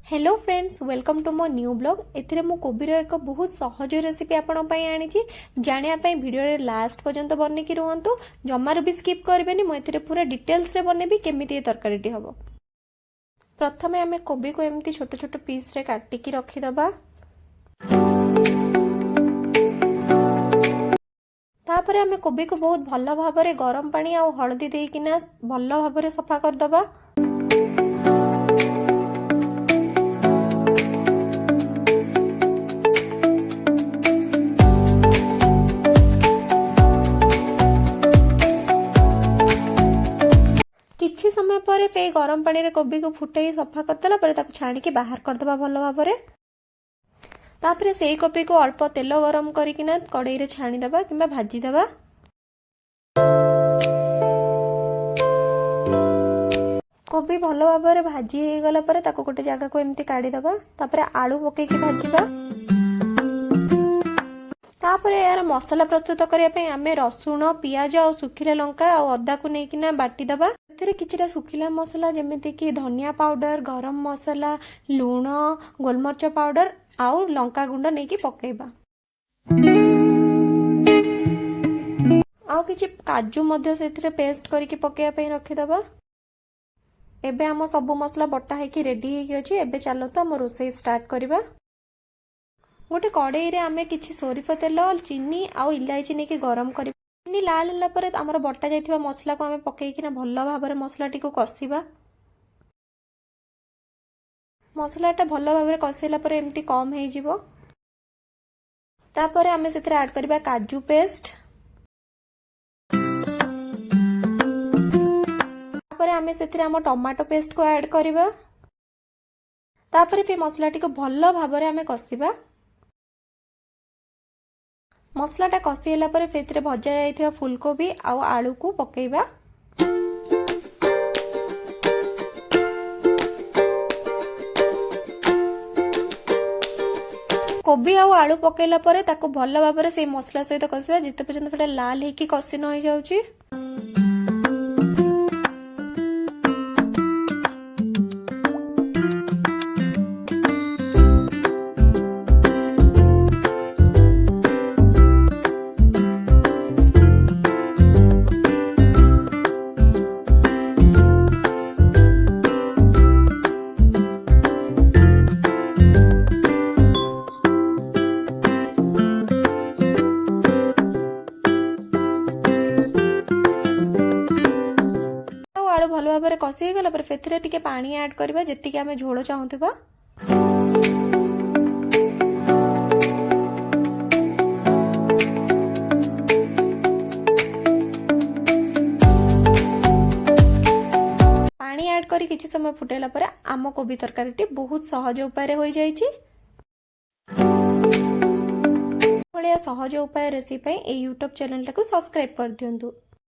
Hello friends, welcome to मो new blog. एथिरे मु कोबीर एक बहुत सहज रेसिपी आपण पई आनी जानिया पई वीडियो रे लास्ट पर्यंत बने की रुहंतु। जमार भी स्किप करबेनी। मु एथिरे पूरा डिटेल्स रे बनेबी केमिति तरकारीटी हबो। प्रथमे आमे कोबी को एमती छोट छोट पीस रे काटी की रखी दबा। तापरे आमे कोबी को बहुत भल भाबरे गरम पानी आ हळदी देई किना भल भाबरे सफा कर दबा। किछि समय पर फे गरम पानी रे कोबी को फुटाई सफा करदेला पर ताको छाणी के बाहर करदबा भल भाबरे। तापरे सेई कोबी को अल्प तेल गरम करिकिना कड़ाई रे छाणी दबा किंबा भाजी दबा। कोबी भल भाबरे भाजी हे गला पर ताको गोटे जगह को एमती काढी दबा। तापरे आलू पके की भाजीबा। तापरे यार मसला प्रस्तुत करिया पे आमे रसुण पियाज और सुखिला लंका और अदा को नेकिना बाटी दबा। एथिरे किछिटा सुखिला मसला जेमिति कि धनिया पाउडर, गरम मसला, लूण, गोलमरच पाउडर और लंका गुंड नेकी पकेबा। आउ किछि काजू मध्य सेथिरे पेस्ट करके पकेया पे रखि दबा। एबे हम सब मसला बटा है कि रेडी है कि अछि। एबे चलो तो हम रोसई स्टार्ट करिबा। गोटे कड़ाई रे आमे किछि सोरिफ तेल, चीनी आ इलायची नेकी गरम करिबा। चीनी लाल होला परे हमर बटा जायथिबा मसला को आमे पकेई किना भल्ल भाबरे मसला टिको कसिबा। मसलाटा भल्ल भाबरे कसिला परे एमती कम हे जिवो। तापरे आमे सेथरे ऐड करिबा काजू पेस्ट। तापरे आमे सेथरे हम टमाटो पेस्ट को ऐड करिबा। तापरे फे मसला टिको भल्ल भाबरे आमे कसिबा। मसलाटा कसीला पर फेतरे भजा जाइथिबा फूलकोबी आ आलू को पकेइबा। कोबी आ आलू पकेइला पर ताको भल भाबरे से मसला सहित कसिबा जिते पर्यंत फेटा लाल हेकी कसी न होई जाउची। आलू भल भाबरे कसी गला पर फेथिरे टिके पानी ऐड करबा जेति कि हमें झोल चाहूथिबा। पानी ऐड करी किछि समय फुटेला पर आम कोबी तरकारीटी बहुत सहज उपाय रे होई जाईची। भलिया सहज उपाय रेसिपी ए यूट्यूब चैनल टाको सब्सक्राइब कर दियंतु।